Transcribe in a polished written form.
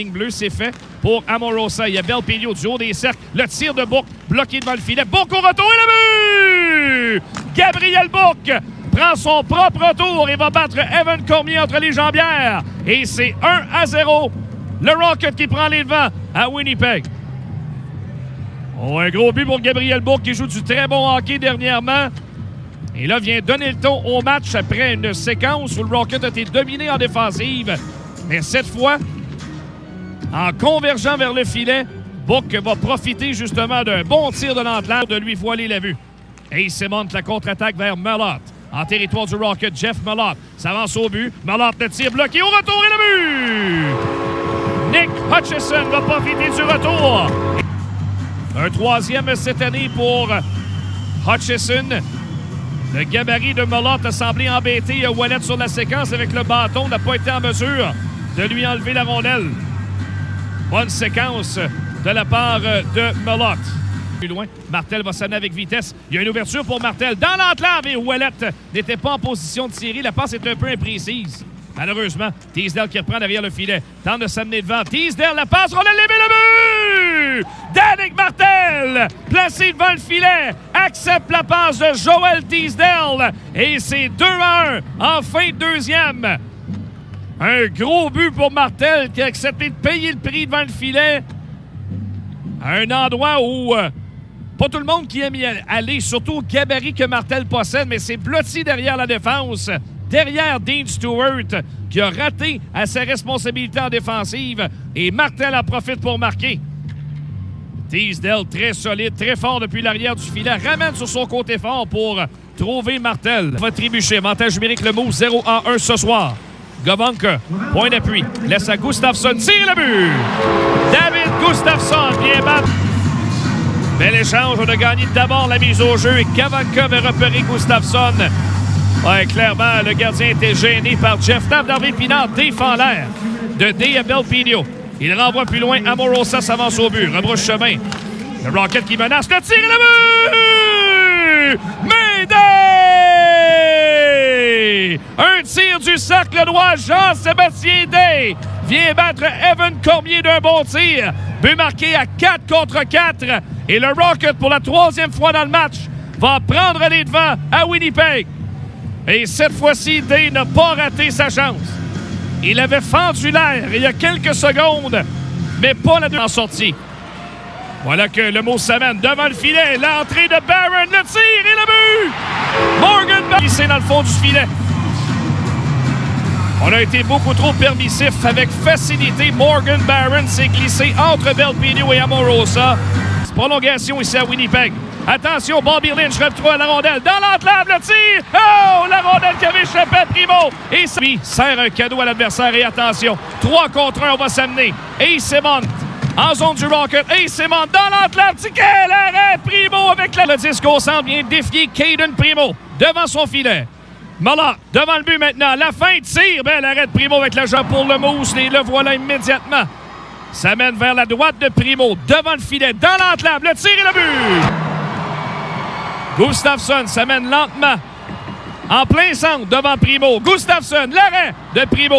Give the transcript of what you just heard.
Ligne bleue, c'est fait pour Amorosa. Il y a Belpedio du haut des cercles. Le tir de Bourque bloqué devant le filet. Bourque au retour et le but! Gabriel Bourque prend son propre retour et va battre Evan Cormier entre les jambières. Et c'est 1-0. Le Rocket qui prend les devants à Winnipeg. Oh, un gros but pour Gabriel Bourque qui joue du très bon hockey dernièrement. Et là, vient donner le ton au match après une séquence où le Rocket a été dominé en défensive. Mais cette fois, en convergeant vers le filet, Bourque va profiter justement d'un bon tir de l'entelage de lui voiler la vue. Et il s'émonte la contre-attaque vers Mellott. En territoire du Rocket, Jeff Mellott s'avance au but. Mellott le tir bloqué au retour et le but! Nick Hutchison va profiter du retour. Un troisième cette année pour Hutchison. Le gabarit de Mellott a semblé embêter Ouellet sur la séquence avec le bâton. N'a pas été en mesure de lui enlever la rondelle. Bonne séquence de la part de Mellott. Plus loin, Martel va s'amener avec vitesse. Il y a une ouverture pour Martel dans l'enclave et Ouellet n'était pas en position de tirer. La passe est un peu imprécise. Malheureusement, Teasdale qui reprend derrière le filet. Tente de s'amener devant. Teasdale, la passe, rondelle, le but! Danick Martel, placé devant le filet, accepte la passe de Joel Teasdale. Et c'est 2-1 en fin de deuxième. Un gros but pour Martel qui a accepté de payer le prix devant le filet. À un endroit où pas tout le monde qui aime y aller, surtout au gabarit que Martel possède, mais c'est blotti derrière la défense. Derrière Dean Stewart, qui a raté à ses responsabilités en défensive. Et Martel en profite pour marquer. Teasdale, très solide, très fort depuis l'arrière du filet, ramène sur son côté fort pour trouver Martel. Va trébucher. Avantage numérique, le move 0-1 ce soir. Govanka, point d'appui. Laisse à Gustafsson, tire le but! David Gustafsson vient battre. Bel échange, on a gagné d'abord la mise au jeu et Govanka va repérer Gustafsson. Ouais, clairement, le gardien était gêné par Jeff Taft. Darvin Pinard défend l'air de D à Belpedio. Il renvoie plus loin. Amorosa s'avance au but. Rebrousse chemin. Le Rocket qui menace. Le tir et le but! Médé! Un tir du cercle droit. Jean-Sébastien Day vient battre Evan Cormier d'un bon tir. But marqué à 4 contre 4. Et le Rocket, pour la troisième fois dans le match, va prendre les devants à Winnipeg. Et cette fois-ci, Day n'a pas raté sa chance. Il avait fendu l'air il y a quelques secondes, mais pas la deuxième sortie. Voilà que le mot s'amène devant le filet. L'entrée de Barron, le tir et le but! Morgan Barron glissé dans le fond du filet. On a été beaucoup trop permissif. Avec facilité, Morgan Barron s'est glissé entre Belpedio et Amorosa. Prolongation ici à Winnipeg. Attention, Bobby Lynch retrouve la rondelle dans l'enclave, le tir! Oh! La rondelle qui avait échappé à Primo! Et ça lui sert un cadeau à l'adversaire. Et attention, 3 contre 1, on va s'amener. Et il s'émonte en zone du Rocket. Et il s'émonte dans l'enclave. Quel arrêt! Primo avec le disque au centre vient défier Caden Primo devant son filet. Mellott devant le but maintenant. La fin de tir. Bel arrêt de Primo avec la jambe pour le mousse. Et le voilà immédiatement. Ça mène vers la droite de Primo, devant le filet, dans l'enclave. Le tir et le but! Gustafsson s'amène lentement en plein centre devant Primo. Gustafsson, l'arrêt de Primo.